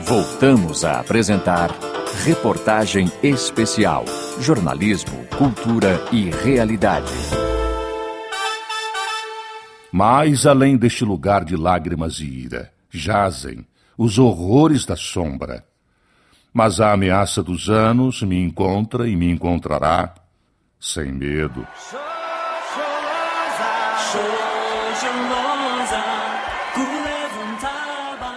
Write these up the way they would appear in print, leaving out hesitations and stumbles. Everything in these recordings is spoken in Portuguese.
Voltamos a apresentar Reportagem Especial. Jornalismo, cultura e realidade. Mas além deste lugar de lágrimas e ira, jazem os horrores da sombra. Mas a ameaça dos anos me encontra e me encontrará sem medo.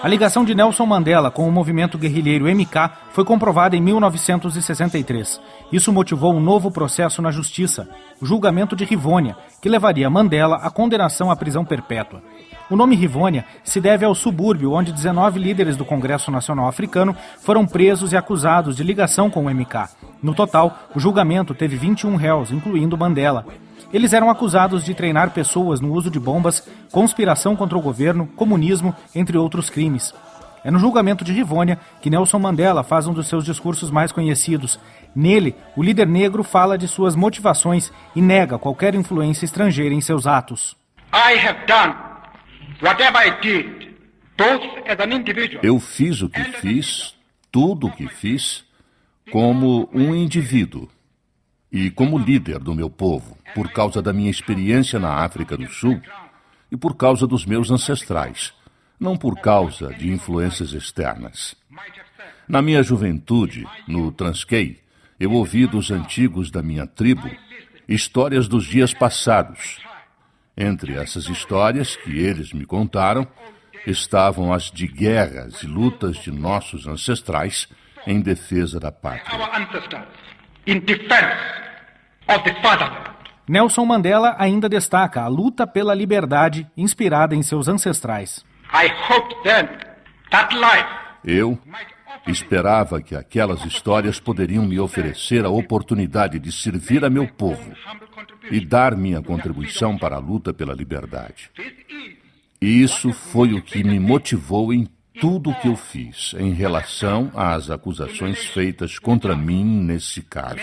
A ligação de Nelson Mandela com o movimento guerrilheiro MK foi comprovada em 1963. Isso motivou um novo processo na justiça, o julgamento de Rivônia, que levaria Mandela à condenação à prisão perpétua. O nome Rivônia se deve ao subúrbio onde 19 líderes do Congresso Nacional Africano foram presos e acusados de ligação com o MK. No total, o julgamento teve 21 réus, incluindo Mandela. Eles eram acusados de treinar pessoas no uso de bombas, conspiração contra o governo, comunismo, entre outros crimes. É no julgamento de Rivônia que Nelson Mandela faz um dos seus discursos mais conhecidos. Nele, o líder negro fala de suas motivações e nega qualquer influência estrangeira em seus atos. Eu fiz o que fiz, tudo o que fiz, como um indivíduo e como líder do meu povo, por causa da minha experiência na África do Sul e por causa dos meus ancestrais, não por causa de influências externas. Na minha juventude, no Transkei, eu ouvi dos antigos da minha tribo histórias dos dias passados. Entre essas histórias que eles me contaram, estavam as de guerras e lutas de nossos ancestrais em defesa da pátria. Nelson Mandela ainda destaca a luta pela liberdade inspirada em seus ancestrais. Eu esperava que aquelas histórias poderiam me oferecer a oportunidade de servir a meu povo e dar minha contribuição para a luta pela liberdade. E isso foi o que me motivou em tudo o que eu fiz em relação às acusações feitas contra mim nesse caso.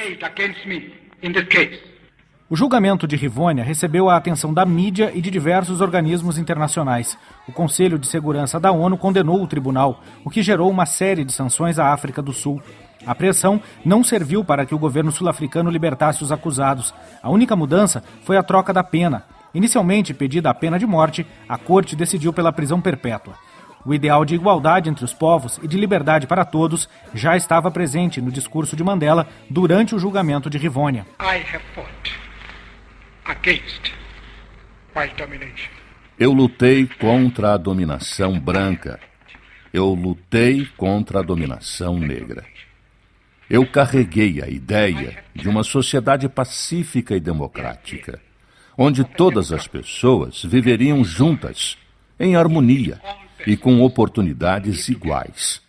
O julgamento de Rivônia recebeu a atenção da mídia e de diversos organismos internacionais. O Conselho de Segurança da ONU condenou o tribunal, o que gerou uma série de sanções à África do Sul. A pressão não serviu para que o governo sul-africano libertasse os acusados. A única mudança foi a troca da pena. Inicialmente pedida a pena de morte, a corte decidiu pela prisão perpétua. O ideal de igualdade entre os povos e de liberdade para todos já estava presente no discurso de Mandela durante o julgamento de Rivônia. Eu lutei contra a dominação branca. Eu lutei contra a dominação negra. Eu carreguei a ideia de uma sociedade pacífica e democrática, onde todas as pessoas viveriam juntas, em harmonia e com oportunidades iguais.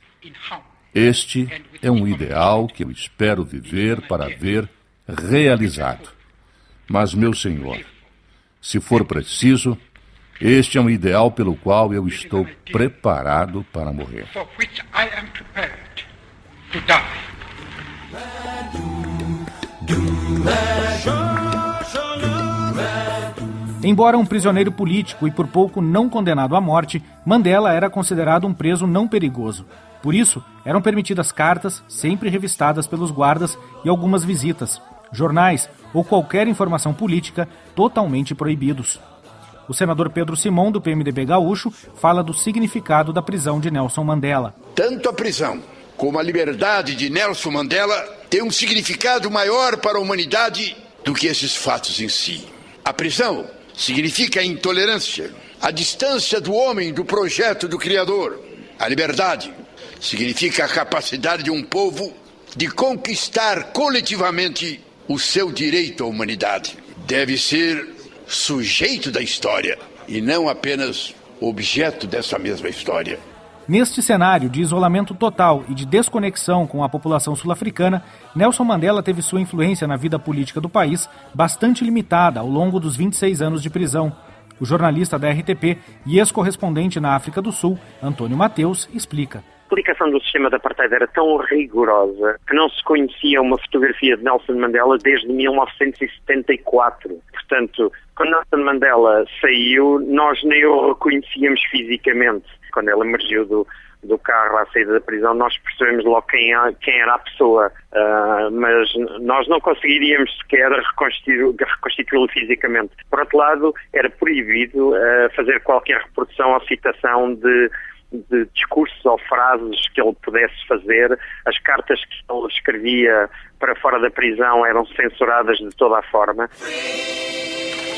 Este é um ideal que eu espero viver para ver realizado. Mas, meu Senhor, se for preciso, este é um ideal pelo qual eu estou preparado para morrer. Embora um prisioneiro político e por pouco não condenado à morte, Mandela era considerado um preso não perigoso. Por isso, eram permitidas cartas, sempre revistadas pelos guardas, e algumas visitas, jornais ou qualquer informação política totalmente proibidos. O senador Pedro Simão, do PMDB gaúcho, fala do significado da prisão de Nelson Mandela. Tanto a prisão como a liberdade de Nelson Mandela tem um significado maior para a humanidade do que esses fatos em si. A prisão significa a intolerância, a distância do homem do projeto do Criador. A liberdade significa a capacidade de um povo de conquistar coletivamente o seu direito à humanidade. Deve ser sujeito da história e não apenas objeto dessa mesma história. Neste cenário de isolamento total e de desconexão com a população sul-africana, Nelson Mandela teve sua influência na vida política do país bastante limitada ao longo dos 26 anos de prisão. O jornalista da RTP e ex-correspondente na África do Sul, Antônio Mateus, explica. A aplicação do sistema de apartheid era tão rigorosa que não se conhecia uma fotografia de Nelson Mandela desde 1974. Portanto, quando Nelson Mandela saiu, nós nem o reconhecíamos fisicamente. Quando ele emergiu do carro à saída da prisão, nós percebemos logo quem era a pessoa, mas nós não conseguiríamos sequer reconstituí-lo fisicamente. Por outro lado, era proibido fazer qualquer reprodução ou citação de discursos ou frases que ele pudesse fazer. As cartas que ele escrevia para fora da prisão eram censuradas de toda a forma.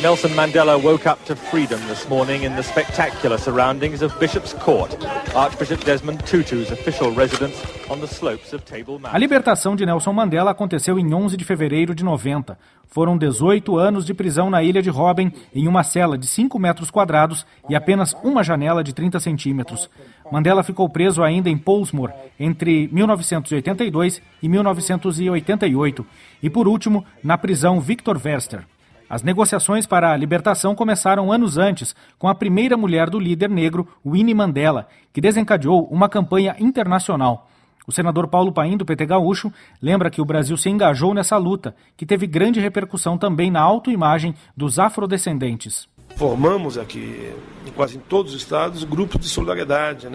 Nelson Mandela woke up to freedom this morning in the spectacular surroundings of Bishop's Court, Archbishop Desmond Tutu's official residence on the slopes of Table Mountain. A libertação de Nelson Mandela aconteceu em 11 de fevereiro de 90. Foram 18 anos de prisão na ilha de Robben, em uma cela de 5 metros quadrados e apenas uma janela de 30 centímetros. Mandela ficou preso ainda em Pollsmoor entre 1982 e 1988 e, por último, na prisão Victor Verster. As negociações para a libertação começaram anos antes, com a primeira mulher do líder negro, Winnie Mandela, que desencadeou uma campanha internacional. O senador Paulo Paim, do PT Gaúcho, lembra que o Brasil se engajou nessa luta, que teve grande repercussão também na autoimagem dos afrodescendentes. Formamos aqui, quase em todos os estados, grupos de solidariedade,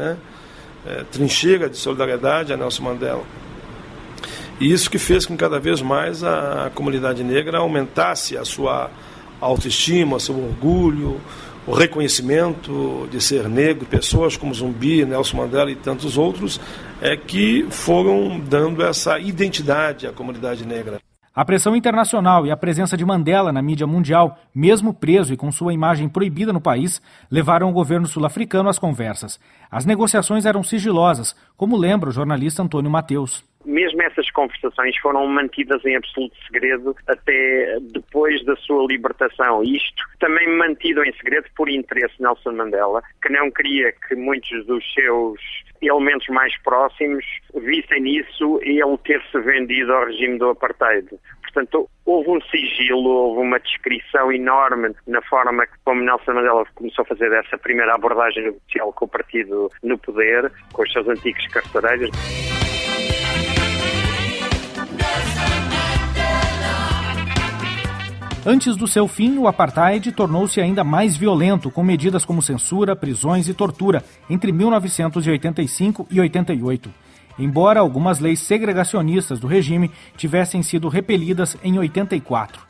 trincheira de solidariedade a Nelson Mandela. E isso que fez com que cada vez mais a comunidade negra aumentasse a sua autoestima, seu orgulho, o reconhecimento de ser negro. Pessoas como Zumbi, Nelson Mandela e tantos outros que foram dando essa identidade à comunidade negra. A pressão internacional e a presença de Mandela na mídia mundial, mesmo preso e com sua imagem proibida no país, levaram o governo sul-africano às conversas. As negociações eram sigilosas, como lembra o jornalista Antônio Mateus. Mesmo essas conversações foram mantidas em absoluto segredo até depois da sua libertação. Isto também mantido em segredo por interesse de Nelson Mandela, que não queria que muitos dos seus elementos mais próximos vissem nisso ele ter-se vendido ao regime do apartheid. Portanto, houve um sigilo, houve uma descrição enorme na forma como Nelson Mandela começou a fazer essa primeira abordagem negocial com o partido no poder, com os seus antigos carcereiros. Antes do seu fim, o apartheid tornou-se ainda mais violento, com medidas como censura, prisões e tortura, entre 1985 e 88. Embora algumas leis segregacionistas do regime tivessem sido repelidas em 84.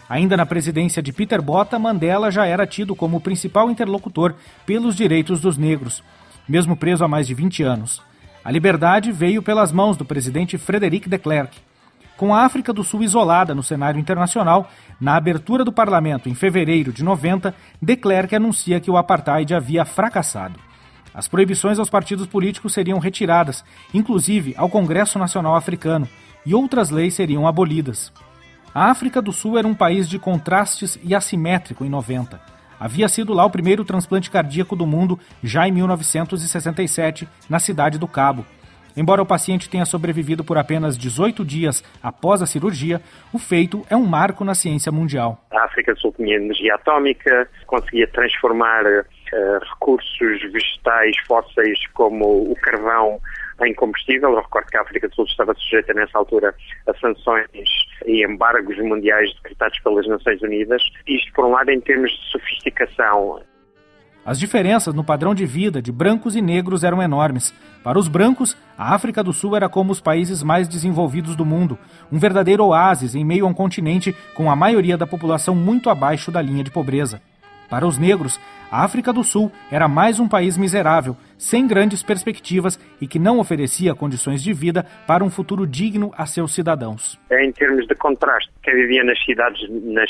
Ainda na presidência de Peter Botha, Mandela já era tido como o principal interlocutor pelos direitos dos negros, mesmo preso há mais de 20 anos. A liberdade veio pelas mãos do presidente Frederic de Klerk. Com a África do Sul isolada no cenário internacional, na abertura do parlamento em fevereiro de 90, de Klerk anuncia que o apartheid havia fracassado. As proibições aos partidos políticos seriam retiradas, inclusive ao Congresso Nacional Africano, e outras leis seriam abolidas. A África do Sul era um país de contrastes e assimétrico em 90. Havia sido lá o primeiro transplante cardíaco do mundo já em 1967, na cidade do Cabo. Embora o paciente tenha sobrevivido por apenas 18 dias após a cirurgia, o feito é um marco na ciência mundial. A África do Sul tinha energia atómica, conseguia transformar recursos vegetais fósseis como o carvão em combustível. Eu recordo que a África do Sul estava sujeita nessa altura a sanções e embargos mundiais decretados pelas Nações Unidas. Isto, por um lado, em termos de sofisticação. As diferenças no padrão de vida de brancos e negros eram enormes. Para os brancos, a África do Sul era como os países mais desenvolvidos do mundo, um verdadeiro oásis em meio a um continente com a maioria da população muito abaixo da linha de pobreza. Para os negros, a África do Sul era mais um país miserável, sem grandes perspectivas e que não oferecia condições de vida para um futuro digno a seus cidadãos. Em termos de contraste, quem vivia nas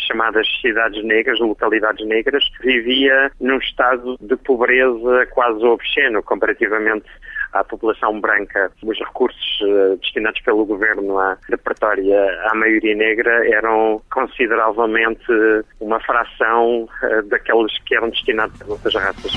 chamadas cidades negras, localidades negras, vivia num estado de pobreza quase obsceno, comparativamente à população branca. Os recursos destinados pelo governo à preparatória à maioria negra eram consideravelmente uma fração daqueles que eram destinados a outras raças.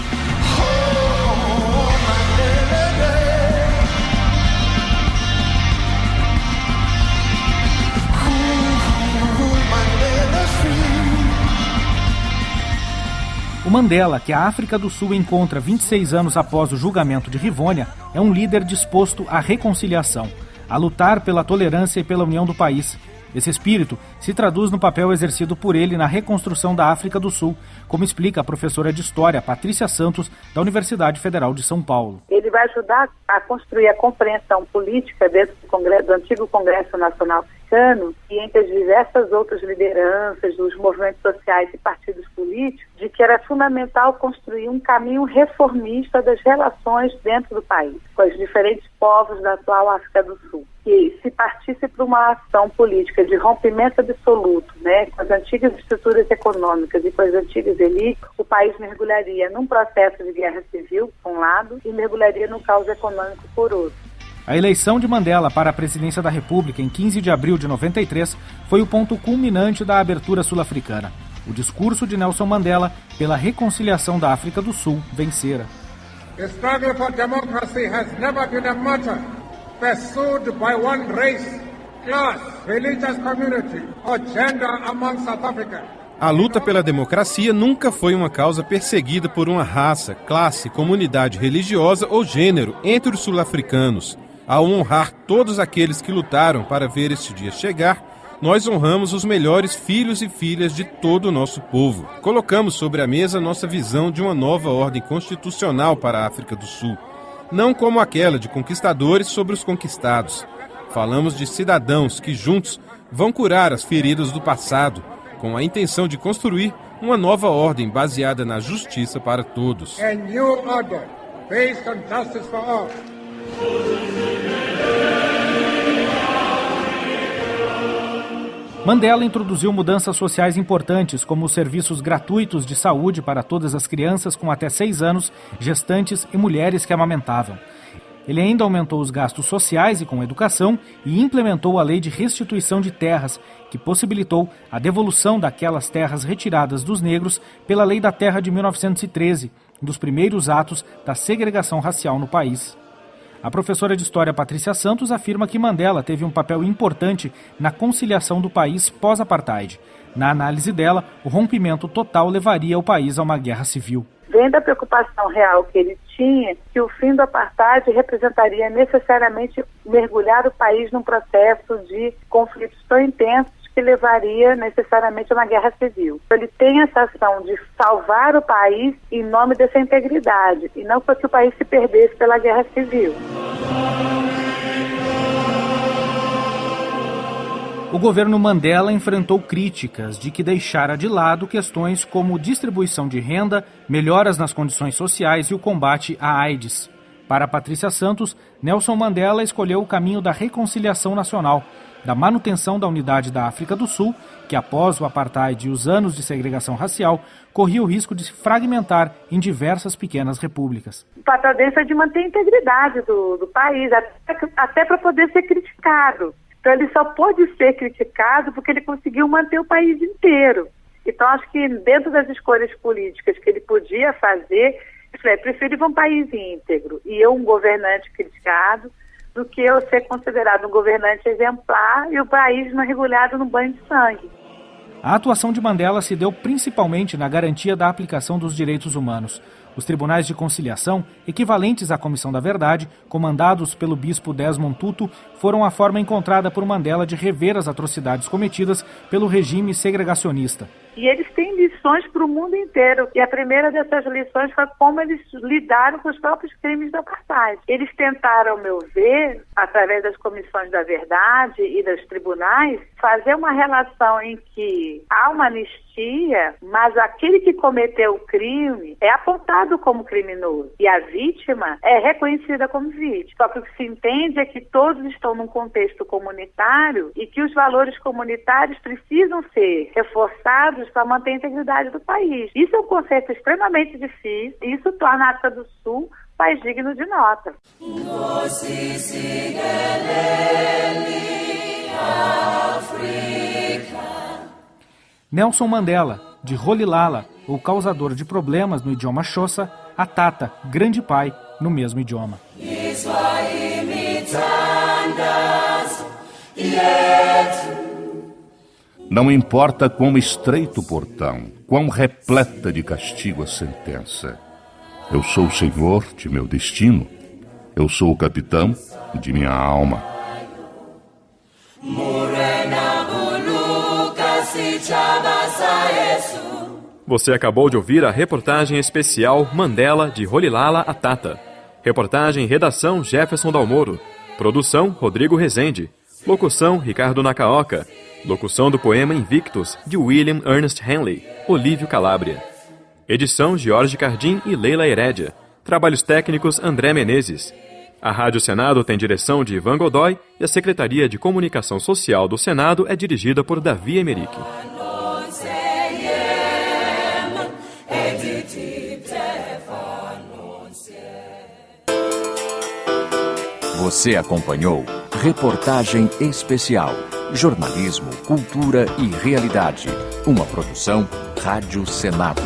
O Mandela, que a África do Sul encontra 26 anos após o julgamento de Rivônia, é um líder disposto à reconciliação, a lutar pela tolerância e pela união do país. Esse espírito se traduz no papel exercido por ele na reconstrução da África do Sul, como explica a professora de História, Patrícia Santos, da Universidade Federal de São Paulo. Ele vai ajudar a construir a compreensão política dentro do antigo Congresso Nacional Africano e entre as diversas outras lideranças dos movimentos sociais e partidos políticos, de que era fundamental construir um caminho reformista das relações dentro do país, com os diferentes povos da atual África do Sul. E se partisse para uma ação política de rompimento absoluto, com as antigas estruturas econômicas e com as antigas elites, o país mergulharia num processo de guerra civil, por um lado, e mergulharia no caos econômico, por outro. A eleição de Mandela para a presidência da República em 15 de abril de 93 foi o ponto culminante da abertura sul-africana. O discurso de Nelson Mandela pela reconciliação da África do Sul vencera. The struggle for democracy has never been a matter pursued by one race, class, religious community or gender among South Africans. A luta pela democracia nunca foi uma causa perseguida por uma raça, classe, comunidade religiosa ou gênero entre os sul-africanos. Ao honrar todos aqueles que lutaram para ver este dia chegar, nós honramos os melhores filhos e filhas de todo o nosso povo. Colocamos sobre a mesa nossa visão de uma nova ordem constitucional para a África do Sul, não como aquela de conquistadores sobre os conquistados. Falamos de cidadãos que juntos vão curar as feridas do passado, com a intenção de construir uma nova ordem baseada na justiça para todos. A new order based on justice for all. Mandela introduziu mudanças sociais importantes, como os serviços gratuitos de saúde para todas as crianças com até 6 anos, gestantes e mulheres que amamentavam. Ele ainda aumentou os gastos sociais e com educação e implementou a lei de restituição de terras, que possibilitou a devolução daquelas terras retiradas dos negros pela Lei da Terra de 1913, um dos primeiros atos da segregação racial no país. A professora de História Patrícia Santos afirma que Mandela teve um papel importante na conciliação do país pós-apartheid. Na análise dela, o rompimento total levaria o país a uma guerra civil. Vem da preocupação real que ele tinha que o fim do apartheid representaria necessariamente mergulhar o país num processo de conflitos tão intensos que levaria necessariamente a uma guerra civil. Ele tem essa ação de salvar o país em nome dessa integridade, e não para que o país se perdesse pela guerra civil. O governo Mandela enfrentou críticas de que deixara de lado questões como distribuição de renda, melhoras nas condições sociais e o combate à AIDS. Para Patrícia Santos, Nelson Mandela escolheu o caminho da reconciliação nacional, da manutenção da unidade da África do Sul, que após o apartheid e os anos de segregação racial, corria o risco de se fragmentar em diversas pequenas repúblicas. O papel dele foi de manter a integridade do país, até para poder ser criticado. Então ele só pôde ser criticado porque ele conseguiu manter o país inteiro. Então acho que dentro das escolhas políticas que ele podia fazer, eu falei, prefiro um país íntegro e eu um governante criticado, do que eu ser considerado um governante exemplar e o país mergulhado num banho de sangue. A atuação de Mandela se deu principalmente na garantia da aplicação dos direitos humanos. Os tribunais de conciliação, equivalentes à Comissão da Verdade, comandados pelo bispo Desmond Tutu, foram a forma encontrada por Mandela de rever as atrocidades cometidas pelo regime segregacionista. E eles têm lições para o mundo inteiro. E a primeira dessas lições foi como eles lidaram com os próprios crimes da apartheid. Eles tentaram, ao meu ver, através das comissões da verdade e dos tribunais, fazer uma relação em que há uma anistia, mas aquele que cometeu o crime é apontado como criminoso. E a vítima é reconhecida como vítima. Só que o que se entende é que todos estão num contexto comunitário e que os valores comunitários precisam ser reforçados para manter a integridade do país. Isso é um conceito extremamente difícil e isso torna a África do Sul um país digno de nota. Nelson Mandela, de Rolihlahla, o causador de problemas no idioma Xhosa, a Tata, grande pai, no mesmo idioma. Não importa quão estreito o portão, quão repleta de castigo a sentença. Eu sou o senhor de meu destino. Eu sou o capitão de minha alma. Morena Você acabou de ouvir a reportagem especial Mandela de Rolihlahla Atata. Reportagem e redação Jefferson Dalmoro. Produção Rodrigo Rezende. Locução Ricardo Nakaoka. Locução do poema Invictus de William Ernest Henley, Olívio Calabria. Edição Jorge Cardim e Leila Herédia. Trabalhos técnicos André Menezes. A Rádio Senado tem direção de Ivan Godoy e a Secretaria de Comunicação Social do Senado é dirigida por Davi Emerick. Você acompanhou Reportagem Especial, Jornalismo, Cultura e Realidade. Uma produção Rádio Senado.